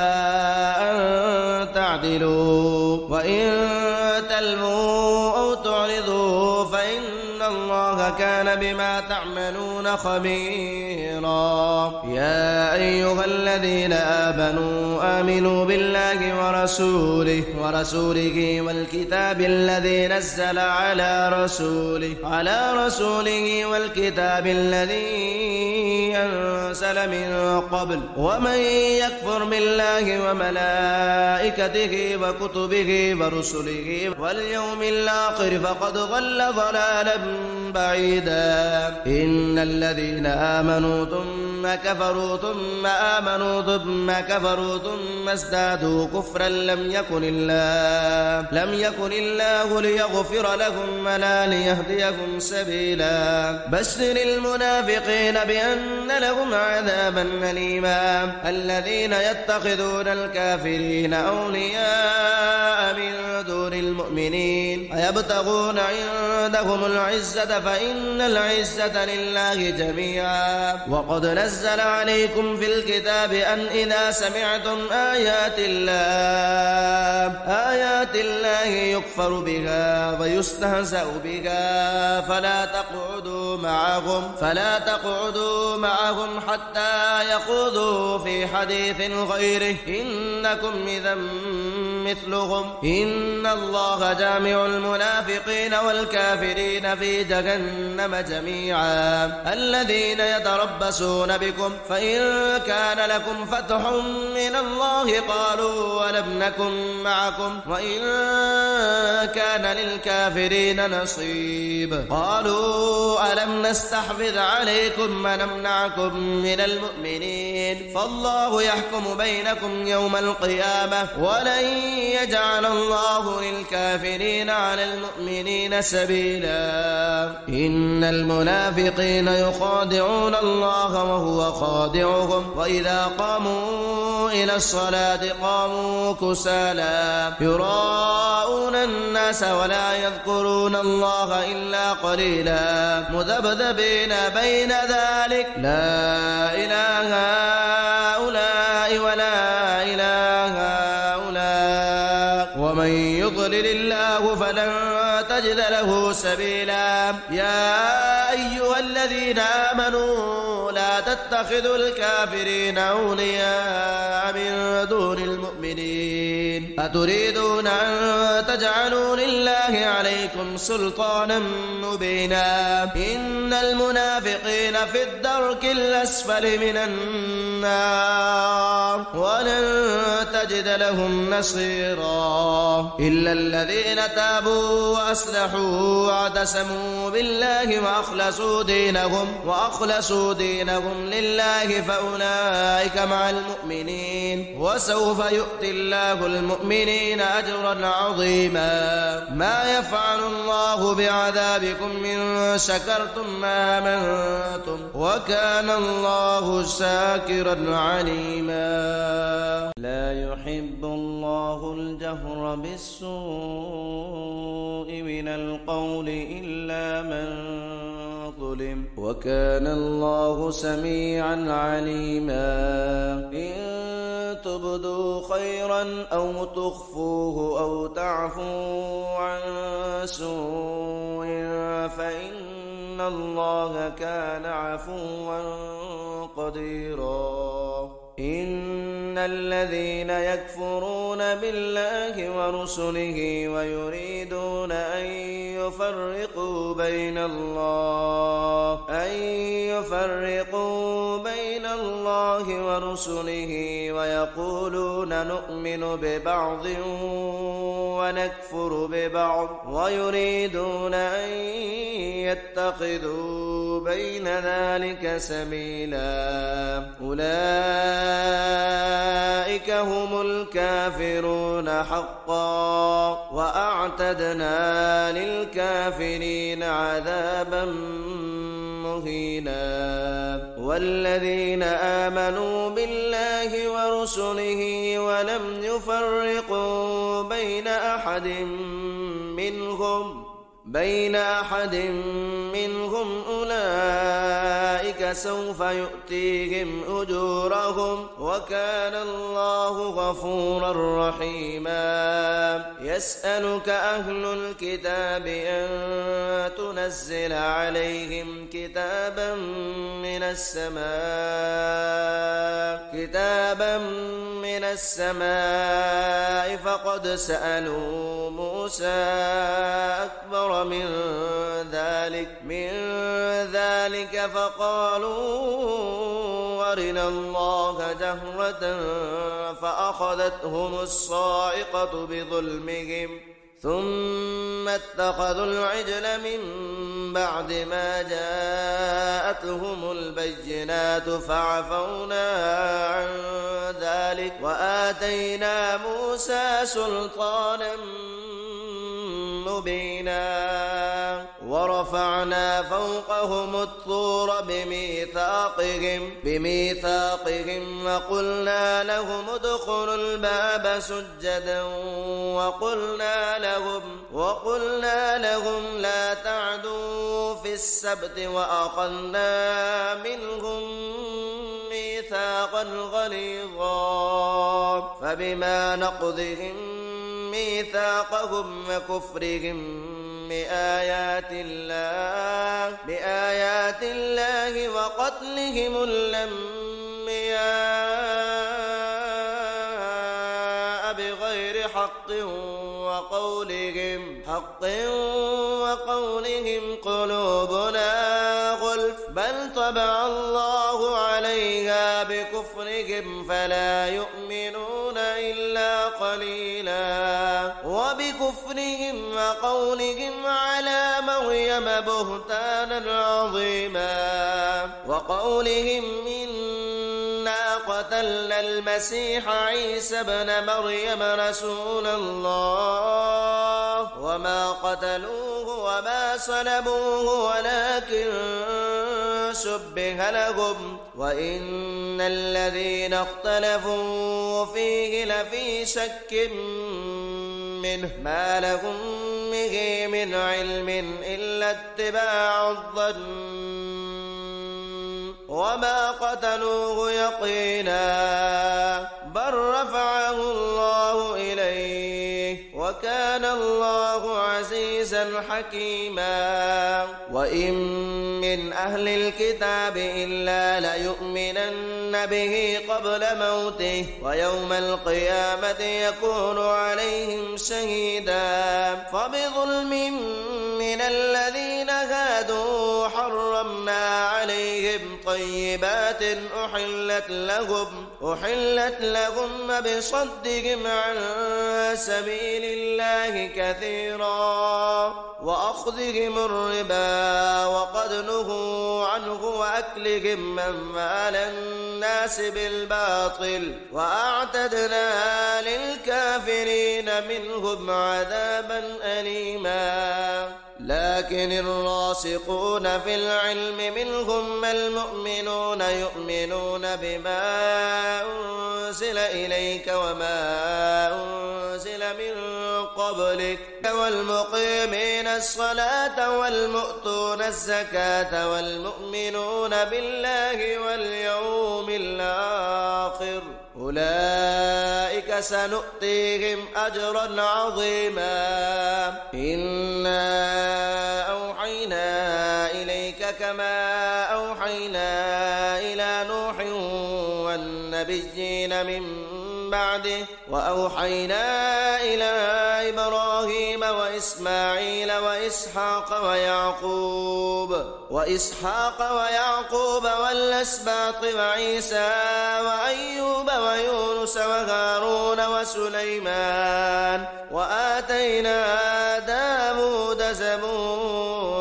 أن تعدلوا وإن تلووا أو تعرضوا فإن الله كان بما تعملون خبيرا يا أيها الذين آمنوا بالله ورسوله والكتاب الذي نزل على رسوله والكتاب الذي أنزل من قبل ومن يكفر بالله وملائكته وكتبه ورسله واليوم الآخر فقد ضل ضلالا بعيدا إن الذين آمنوا ثم كفروا ثم آمنوا ثم كفروا ثم ازدادوا كفرا لم يكن الله ليغفر لهم ولا ليهديهم سبيلا بشر المنافقين بأن لهم عذابا أليما الذين يتخذون الكافرين أولياء من دون المؤمنين أيبتغون عندهم العزة فإن العزة لله جميعا وقد نزل عليكم في الكتاب أن إذا سمعتم آيات الله يكفر بها ويستهزأ بها فلا تقعدوا معهم حتى يخوضوا في حديث غيره إنكم إذا مثلهم إن الله جامع المنافقين والكافرين في جهنم جميعا الذين يتربصون بكم فإن كان لكم فتح من الله قالوا ولم نكن معكم وإن كان للكافرين نصيب قالوا ألم نستحفظ عليكم ونمنعكم من المؤمنين فالله يحكم بينكم يوم القيامة ولن يجعل الله للكافرين على المؤمنين سبيلا إن المنافقين يخادعون الله وهو خادعهم وإذا قاموا إلى الصلاة قاموا كسالى يراءون الناس ولا يذكرون الله إلا قليلا مذبذبين بين ذلك لا إله هؤلاء ولا إله هؤلاء ومن يضلل الله فلن تجد له سبيلا يا أيها الذين آمنوا لا تتخذوا الكافرين أولياء من دون المؤمنين أتريدون أن تجعلوا لله عليكم سلطانا مبينا إن المنافقين في الدرك الأسفل من النار ولن تجد لهم نصيرا إلا الذين تابوا وأصلحوا واعتصموا بالله وأخلصوا دينهم لله فأولئك مع المؤمنين وسوف يؤتي الله المؤمنين أجرا عظيما ما يفعل الله بعذابكم إن شكرتم آمنتم وكان الله شاكرا عليما لا يحب الله الجهر بالسوء من القول إلا من ظلم وكان الله سميعا عليما إن تبدوا خيرا أو تخفوه أو تعفوا عن سوء فإن الله كان عفوا قديرا إن الذين يكفرون بالله ورسله ويريدون أن يفرقوا بين الله ورسله ويقولون نؤمن ببعض ونكفر ببعض ويريدون أن يتخذوا بين ذلك سبيلا أولئك هم الكافرون حقا وأعتدنا للكافرين عذابا مهينا والذين آمنوا بالله ورسله ولم يفرقوا بين أحد منهم أولئك سوف يؤتيهم أجورهم وكان الله غفورا رحيما يسألك أهل الكتاب أن تنزل عليهم كتابا من السماء فقد سألوا موسى أكبر من ذلك فقالوا أرنا الله جهرة فأخذتهم الصاعقة بظلمهم ثم اتخذوا العجل من بعد ما جاءتهم البينات فعفونا عن ذلك وآتينا موسى سلطانا مبينا ورفعنا فوقهم الطور بميثاقهم وقلنا لهم ادخلوا الباب سجدا وقلنا لهم لا تعدوا في السبت وأخذنا منهم ميثاقا غليظا فبما نقضهم ميثاقهم وكفرهم بآيات الله وقتلهم الأنبياء بغير حق وقولهم قلوبنا غلف بل طبع الله عليها بكفرهم فلا يؤمنون إلا قليلا وبكفرهم وقولهم على مريم بهتانا عظيما وقولهم إنا قتلنا المسيح عيسى ابن مريم رسول الله وما قتلوه وما صلبوه ولكن شبه لهم وإن الذين اختلفوا فيه لفي شك منه ما لهم به من علم إلا اتباع الظن وما قتلوه يقينا بل رفعه الله إليه وكان وكان الله عزيزا حكيما وإن من أهل الكتاب إلا ليؤمنن به قبل موته ويوم القيامة يكون عليهم شهيدا فبظلم من الذين هادوا حرمنا عليهم طيبات أحلت لهم بصدهم عن سبيل الله كثيرا وأخذهم الربا وقد نهوا عنه وأكلهم أموال الناس بالباطل وأعتدنا للكافرين منهم عذابا أليما لكن الراسخون في العلم منهم المؤمنون يؤمنون بما أنزل إليك وما أنزل من قبلك والمقيمين الصلاة والمؤتون الزكاة والمؤمنون بالله واليوم الآخر أولئك سنؤتيهم أجرا عظيما إنا أوحينا إليك كما أوحينا إلى نوح والنبيين من بعده وأوحينا إلى إبراهيم وإسماعيل وإسحاق ويعقوب والأسباط وعيسى وأيوب ويونس وهارون وسليمان وآتينا داود زبورا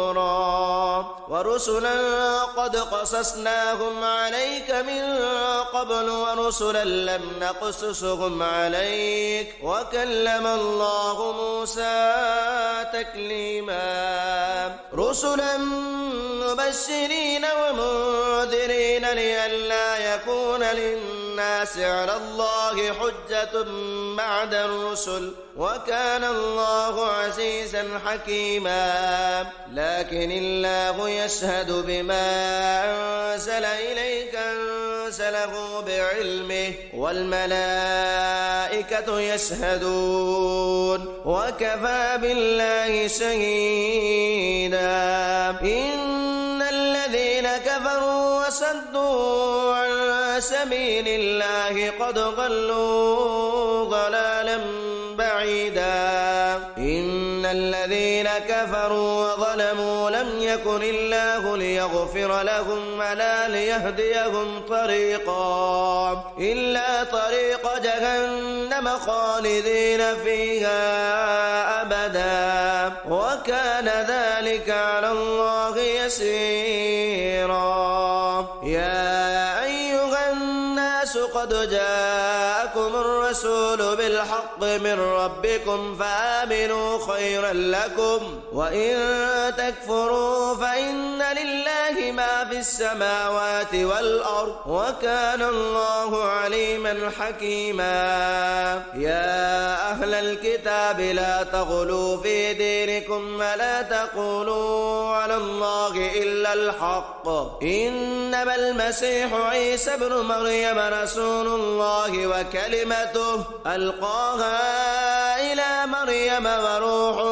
ورسلا قد قصصناهم عليك من قبل ورسلا لم نقصصهم عليك وكلم الله موسى تكليما رسلا مبشرين ومنذرين لئلا يكون للناس على الله حجة بعد الرسل وكان الله عزيزا حكيما لكن الله يشهد بما أنزل إليك أنزله بعلمه والملائكة يشهدون وكفى بالله شهيدا إن الذين كفروا وصدوا عن سبيل الله قد ضلوا ضلالا بعيدا إن الذين كفروا وظلموا لم يكن الله ليغفر لهم ولا ليهديهم طريقا إلا طريق جهنم خالدين فيها أبدا وكان ذلك على الله يسيرا يا أيها الناس قد جاءكم الرسول بالحق من ربكم فآمنوا خيرا لكم وإن تكفروا فإن لله ما في السماوات والأرض وكان الله عليما حكيما يا أهل الكتاب لا تغلوا في دينكم ولا تقولوا على الله إلا الحق إنما المسيح عيسى ابن مريم رسول الله وكلمته ألقاها إلى مريم وروح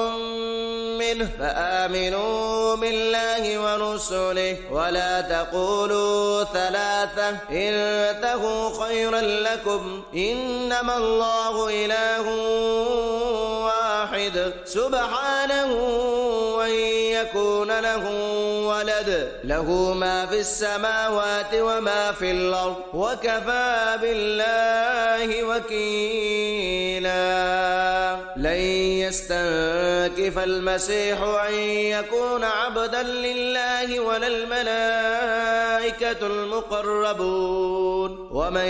منه فآمنوا بالله ورسله ولا تقولوا ثلاثة انتهوا خيرا لكم إنما الله إله واحد سبحانه أن يكون له ولد له ما في السماوات وما في الأرض وكفى بالله وكيلا لن يستنكف المسيح أن يكون عبدا لله ولا الملائكة المقربون ومن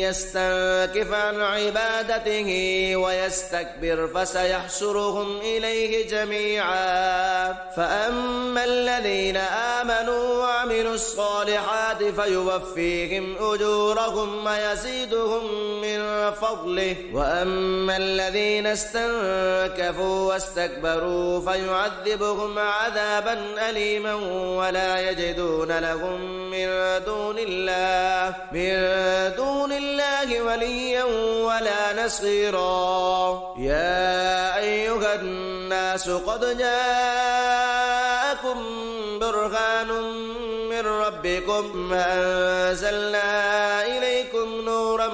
يستنكف عن عبادته ويستكبر فسيحشرهم إليه جميعا فأما الذين آمنوا وعملوا الصالحات فيوفيهم أجورهم ويزيدهم من فضله وأما الذين استنكفوا واستكبروا فيعذبهم عذابا أليما ولا يجدون لهم من دون الله وليا ولا نصيرا. يا أيها الناس قد جاءكم برهان من ربكم وأنزلنا إليكم نورا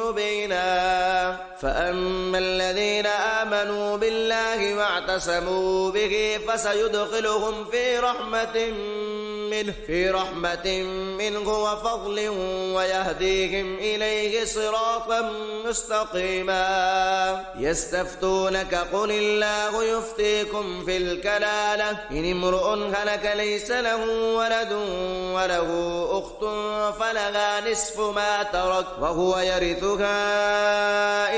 مبينا. فأما الذين آمنوا بالله واعتصموا به فسيدخلهم في رحمة منه وفضل ويهديهم إليه صراطا مستقيما. يستفتونك قل الله يفتيكم في الكلالة إن امرؤ هلك ليس له ولد وله أخت فلها نصف ما ترك وهو يرثها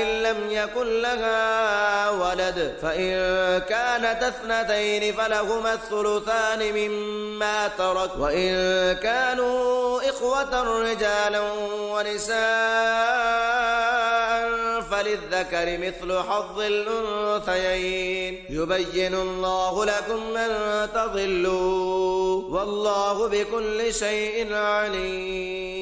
إن لم يكن لها ولد فإن كانت اثنتين فلهما الثلثان مما ترك وإن كانوا إخوة رجالا ونساء فللذكر مثل حظ الأنثيين يبين الله لكم أن تضلوا والله بكل شيء عليم.